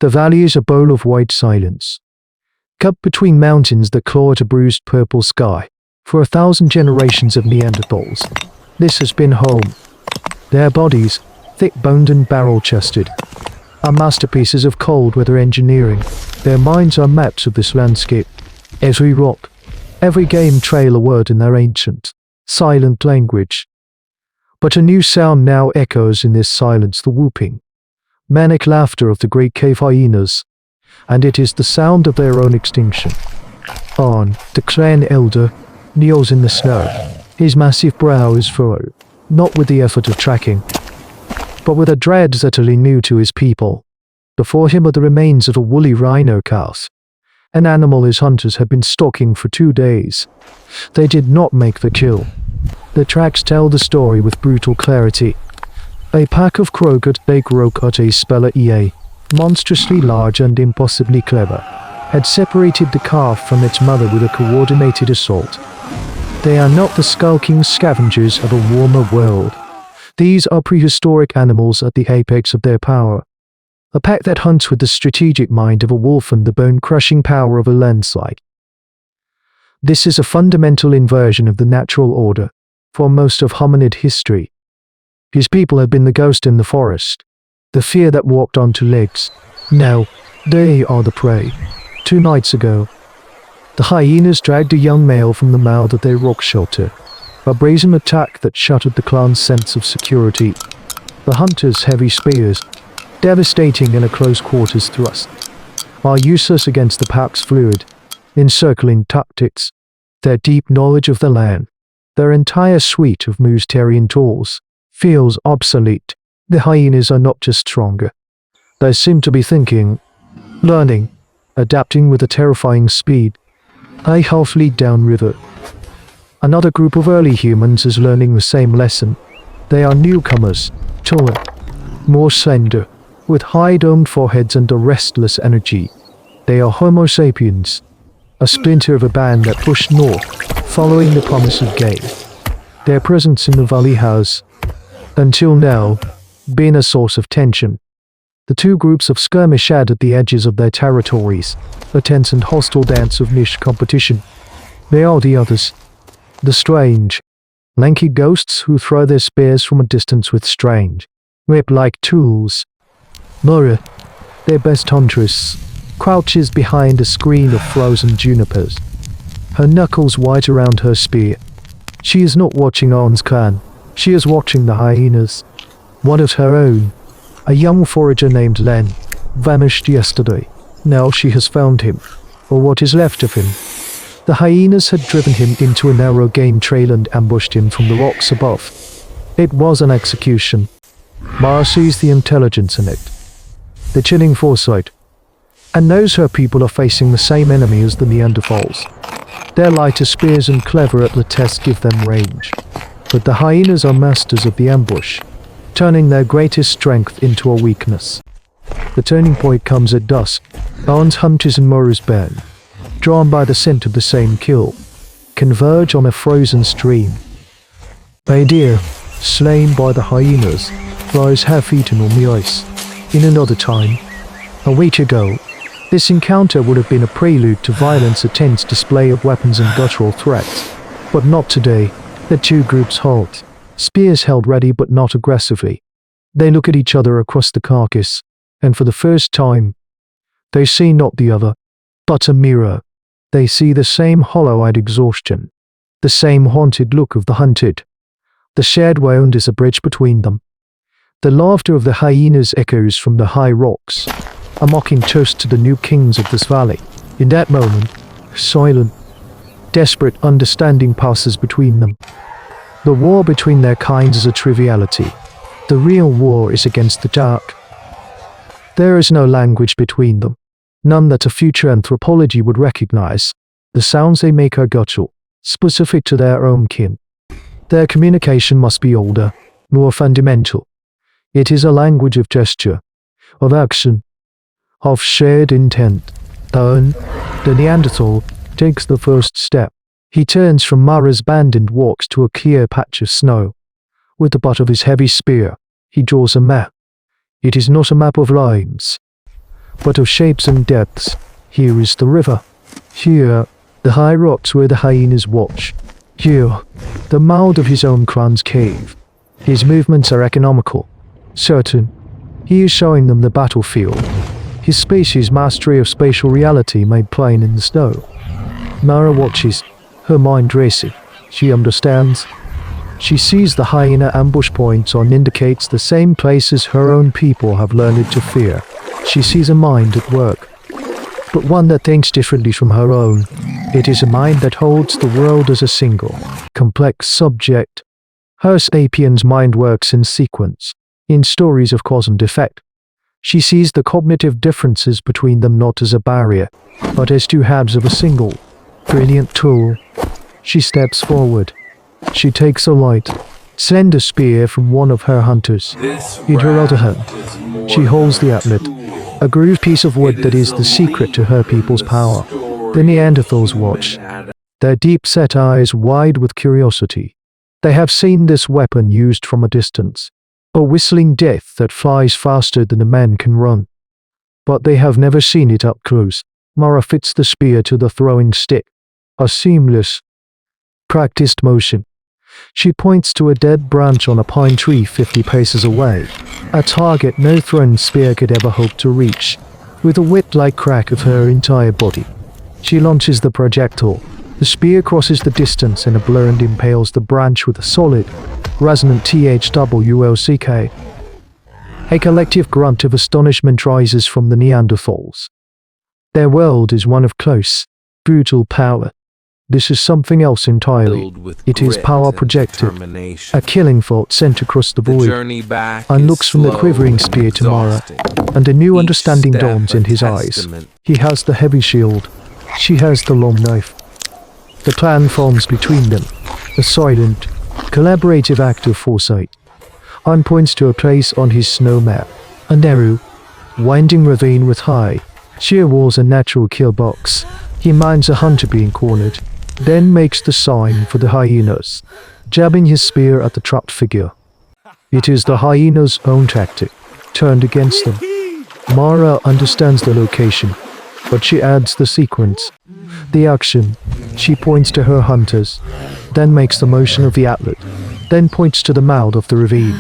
The valley is a bowl of white silence, cupped between mountains that claw at a bruised purple sky. For 1,000 generations of Neanderthals, this has been home. Their bodies, thick-boned and barrel-chested, are masterpieces of cold-weather engineering. Their minds are maps of this landscape. Every rock, every game trail a word in their ancient, silent language. But a new sound now echoes in this silence, the whooping, manic laughter of the great cave hyenas, and it is the sound of their own extinction. On, the clan elder kneels in the snow. His massive brow is furrowed, not with the effort of tracking, but with a dread utterly new to his people. Before him are the remains of a woolly rhino calf, an animal his hunters had been stalking for 2 days. They did not make the kill. The tracks tell the story with brutal clarity. A pack of Crocuta spelaea, monstrously large and impossibly clever, had separated the calf from its mother with a coordinated assault. They are not the skulking scavengers of a warmer world. These are prehistoric animals at the apex of their power. A pack that hunts with the strategic mind of a wolf and the bone-crushing power of a landslide. This is a fundamental inversion of the natural order for most of hominid history. His people had been the ghost in the forest, the fear that walked on 2 legs. Now, they are the prey. 2 nights ago, the hyenas dragged a young male from the mouth of their rock shelter, a brazen attack that shattered the clan's sense of security. The hunters' heavy spears, devastating in a close-quarters thrust, are useless against the pack's fluid, encircling tactics. Their deep knowledge of the land, their entire suite of Mousterian tools, feels obsolete. The hyenas are not just stronger. They seem to be thinking, learning, adapting with a terrifying speed. A half lead downriver. Another group of early humans is learning the same lesson. They are newcomers, taller, more slender, with high-domed foreheads and a restless energy. They are Homo sapiens, a splinter of a band that pushed north, following the promise of game. Their presence in the valley has, until now, been a source of tension. The 2 groups of skirmish at the edges of their territories, a tense and hostile dance of niche competition. They are the others, the strange, lanky ghosts who throw their spears from a distance with strange, whip-like tools. Mora, their best huntress, crouches behind a screen of frozen junipers, her knuckles white around her spear. She is not watching Arn's clan, she is watching the hyenas. One of her own, a young forager named Len, vanished yesterday. Now she has found him, or what is left of him. The hyenas had driven him into a narrow game trail and ambushed him from the rocks above. It was an execution. Mara sees the intelligence in it, the chilling foresight, and knows her people are facing the same enemy as the Neanderthals. Their lighter spears and clever atlatl tests give them range, but the hyenas are masters of the ambush, turning their greatest strength into a weakness. The turning point comes at dusk. Arn's hunters and Mora's band, drawn by the scent of the same kill, converge on a frozen stream. A deer, slain by the hyenas, lies half-eaten on the ice. In another time, a week ago, this encounter would have been a prelude to violence, a tense display of weapons and guttural threats. But not today. The 2 groups halt, spears held ready but not aggressively. They look at each other across the carcass, and for the first time, they see not the other, but a mirror. They see the same hollow-eyed exhaustion, the same haunted look of the hunted. The shared wound is a bridge between them. The laughter of the hyenas echoes from the high rocks, a mocking toast to the new kings of this valley. In that moment, silent, desperate understanding passes between them. The war between their kinds is a triviality. The real war is against the dark. There is no language between them, none that a future anthropology would recognize. The sounds they make are guttural, specific to their own kin. Their communication must be older, more fundamental. It is a language of gesture, of action, of shared intent. Arn, the Neanderthal, takes the first step. He turns from Mara's band and walks to a clear patch of snow. With the butt of his heavy spear, he draws a map. It is not a map of lines, but of shapes and depths. Here is the river. Here, the high rocks where the hyenas watch. Here, the mouth of his own crown's cave. His movements are economical, certain. He is showing them the battlefield. His species' mastery of spatial reality made plain in the snow. Mara watches, her mind racing. She understands. She sees the hyena ambush points on indicates the same places her own people have learned to fear. She sees a mind at work, but one that thinks differently from her own. It is a mind that holds the world as a single, complex subject. Her Sapiens mind works in sequence, in stories of cause and effect. She sees the cognitive differences between them not as a barrier, but as two halves of a single, brilliant tool. She steps forward. She takes a light, slender spear from one of her hunters. In her other hand, she holds the atlatl, a grooved piece of wood that is the secret to her people's power. The Neanderthals watch, their deep-set eyes wide with curiosity. They have seen this weapon used from a distance, a whistling death that flies faster than a man can run. But they have never seen it up close. Mara fits the spear to the throwing stick, a seamless, practiced motion. She points to a dead branch on a pine tree 50 paces away, a target no thrown spear could ever hope to reach. With a whip-like crack of her entire body, she launches the projectile. The spear crosses the distance and a blur and impales the branch with a solid, resonant THWLCK. A collective grunt of astonishment rises from the Neanderthals. Their world is one of close, brutal power. This is something else entirely. It is power projected, a killing thought sent across the void. Anne looks from the quivering spear to Mara, and a new understanding dawns in his eyes. He has the heavy shield, she has the long knife. The plan forms between them, a silent, collaborative act of foresight. Anne points to a place on his snow map, a narrow, winding ravine with high, sheer walls and natural kill box. He minds a hunter being cornered, then makes the sign for the hyenas, jabbing his spear at the trapped figure. It is the hyena's own tactic, turned against them. Mara understands the location, but she adds the sequence, the action. She points to her hunters, then makes the motion of the atlatl, then points to the mouth of the ravine.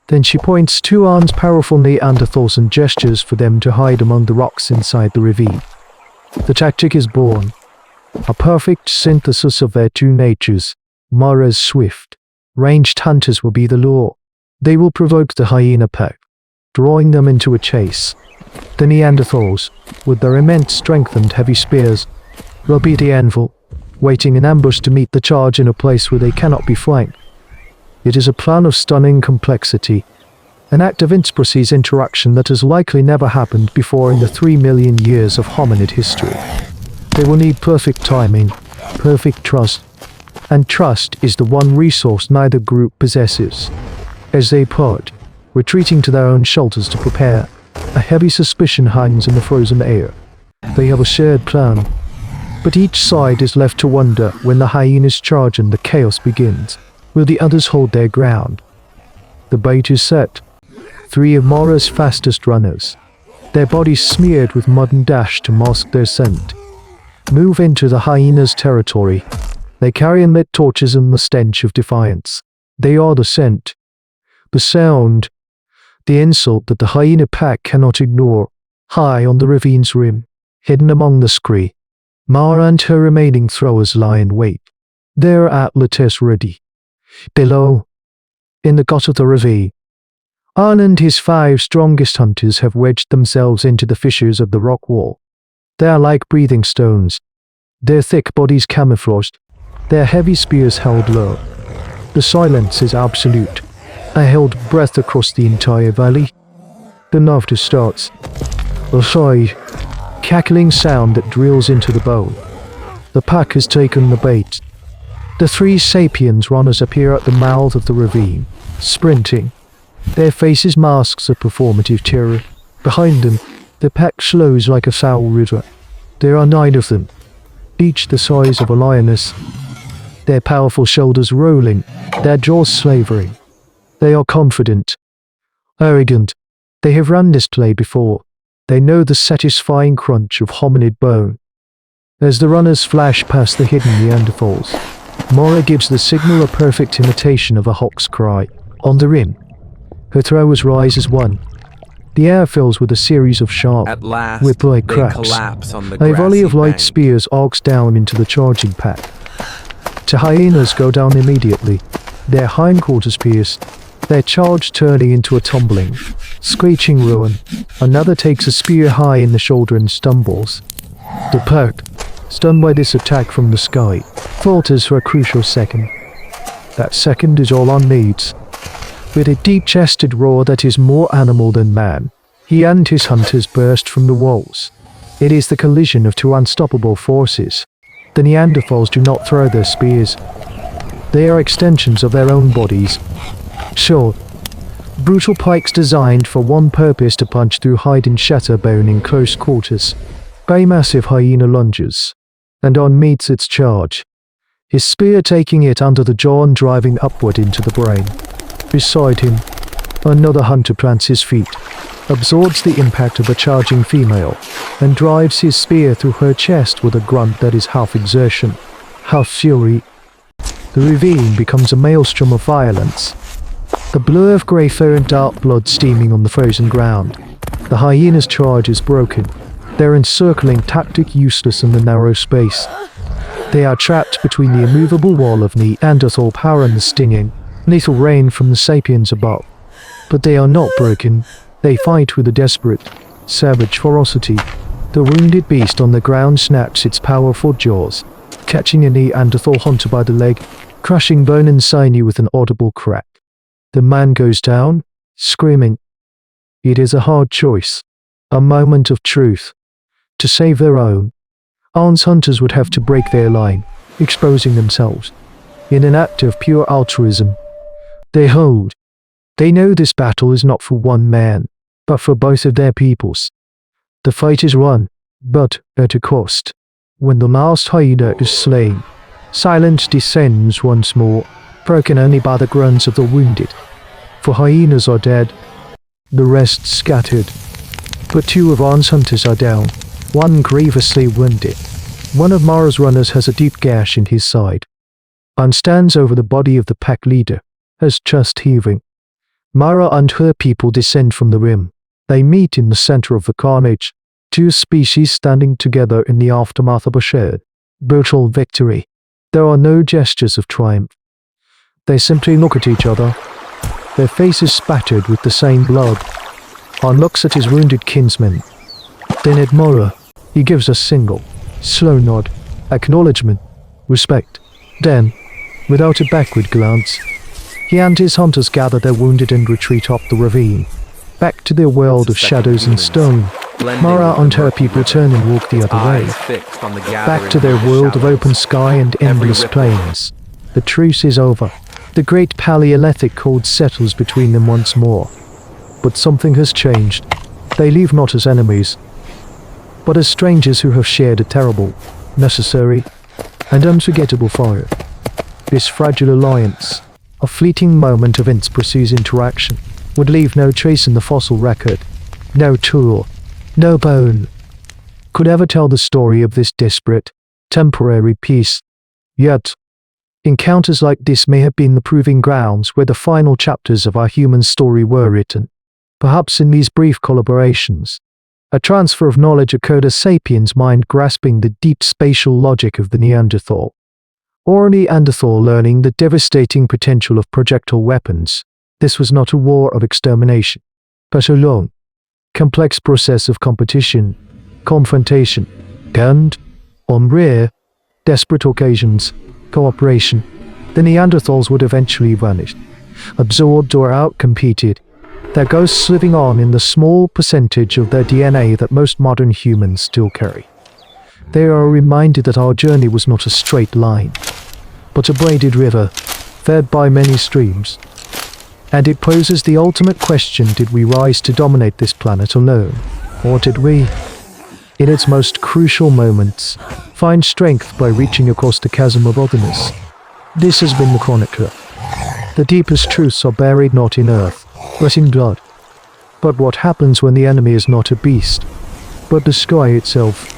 Then she points to Anne's powerful Neanderthals and gestures for them to hide among the rocks inside the ravine. The tactic is born, a perfect synthesis of their two natures. Mara's swift, ranged hunters will be the lure. They will provoke the hyena pack, drawing them into a chase. The Neanderthals, with their immense strength and heavy spears, will be the anvil, waiting in ambush to meet the charge in a place where they cannot be flanked. It is a plan of stunning complexity, an act of interspecies interaction that has likely never happened before in the 3 million years of hominid history. They will need perfect timing, perfect trust, and trust is the one resource neither group possesses. As they part, retreating to their own shelters to prepare, a heavy suspicion hangs in the frozen air. They have a shared plan, but each side is left to wonder when the hyenas charge and the chaos begins. Will the others hold their ground? The bait is set. 3 of Mara's fastest runners, their bodies smeared with mud and ash to mask their scent, move into the hyena's territory. They carry and lit torches and the stench of defiance. They are the scent, the sound, the insult that the hyena pack cannot ignore. High on the ravine's rim, hidden among the scree, Mara and her remaining throwers lie in wait, their atlatls ready. Below, in the gut of the ravine, Anne and his 5 strongest hunters have wedged themselves into the fissures of the rock wall. They are like breathing stones, their thick bodies camouflaged, their heavy spears held low. The silence is absolute, a held breath across the entire valley. The laughter starts, a sigh, cackling sound that drills into the bone. The pack has taken the bait. The 3 Sapiens runners appear at the mouth of the ravine, sprinting, their faces masks of performative terror. Behind them, the pack slows like a foul river. There are 9 of them, each the size of a lioness, their powerful shoulders rolling, their jaws slavering. They are confident, arrogant. They have run this play before. They know the satisfying crunch of hominid bone. As the runners flash past the hidden Neanderthals, Mara gives the signal a perfect imitation of a hawk's cry. On the rim, her throwers rise as one. The air fills with a series of sharp, whip-like cracks. A volley of light spears arcs down into the charging pack. The hyenas go down immediately, their hindquarters pierced, their charge turning into a tumbling, screeching ruin. Another takes a spear high in the shoulder and stumbles. The pack, stunned by this attack from the sky, falters for a crucial second. That second is all one needs. With a deep-chested roar that is more animal than man, he and his hunters burst from the walls. It is the collision of two unstoppable forces. The Neanderthals do not throw their spears. They are extensions of their own bodies. Short, brutal pikes designed for one purpose: to punch through hide and shatter bone in close quarters. A massive hyena lunges, and on meets its charge, his spear taking it under the jaw and driving upward into the brain. Beside him, another hunter plants his feet, absorbs the impact of a charging female, and drives his spear through her chest with a grunt that is half exertion, half fury. The ravine becomes a maelstrom of violence. The blur of grey fur and dark blood steaming on the frozen ground. The hyena's charge is broken, their encircling tactic useless in the narrow space. They are trapped between the immovable wall of Neanderthal power and the stinging, lethal rain from the Sapiens above. But they are not broken. They fight with a desperate, savage ferocity. The wounded beast on the ground snaps its powerful jaws, catching a Neanderthal hunter by the leg, crushing bone and sinew with an audible crack. The man goes down, screaming. It is a hard choice, a moment of truth. To save their own, Arn's hunters would have to break their line, exposing themselves. In an act of pure altruism, they hold. They know this battle is not for one man, but for both of their peoples. The fight is won, but at a cost. When the last hyena is slain, silence descends once more, broken only by the grunts of the wounded. For hyenas are dead, the rest scattered. But two of Arn's hunters are down, one grievously wounded. One of Mara's runners has a deep gash in his side. Arn stands over the body of the pack leader, his chest heaving. Mara and her people descend from the rim. They meet in the center of the carnage, two species standing together in the aftermath of a shared, brutal victory. There are no gestures of triumph. They simply look at each other, their faces spattered with the same blood. Arn looks at his wounded kinsman, then at Mara. He gives a single, slow nod, acknowledgement, respect. Then, without a backward glance, he and his hunters gather their wounded and retreat up the ravine, back to their world of shadows and stone. Mara and her people turn and walk the other way, back to their world of open sky and endless plains. The truce is over. The great Paleolithic code settles between them once more. But something has changed. They leave not as enemies, but as strangers who have shared a terrible, necessary, and unforgettable fire. This fragile alliance, a fleeting moment of interspecies interaction, would leave no trace in the fossil record. No tool, no bone, could ever tell the story of this desperate, temporary peace. Yet, encounters like this may have been the proving grounds where the final chapters of our human story were written. Perhaps in these brief collaborations, a transfer of knowledge occurred, as Sapiens' mind grasping the deep spatial logic of the Neanderthal, or a Neanderthal learning the devastating potential of projectile weapons. This was not a war of extermination, but a long, complex process of competition, confrontation, and, on rare, desperate occasions, cooperation. The Neanderthals would eventually vanish, absorbed or outcompeted, their ghosts living on in the small percentage of their DNA that most modern humans still carry. They are reminded that our journey was not a straight line, but a braided river, fed by many streams. And it poses the ultimate question: did we rise to dominate this planet alone, or did we, in its most crucial moments, find strength by reaching across the chasm of otherness? This has been the Chronicler. The deepest truths are buried not in earth, but in blood. But what happens when the enemy is not a beast, but the sky itself.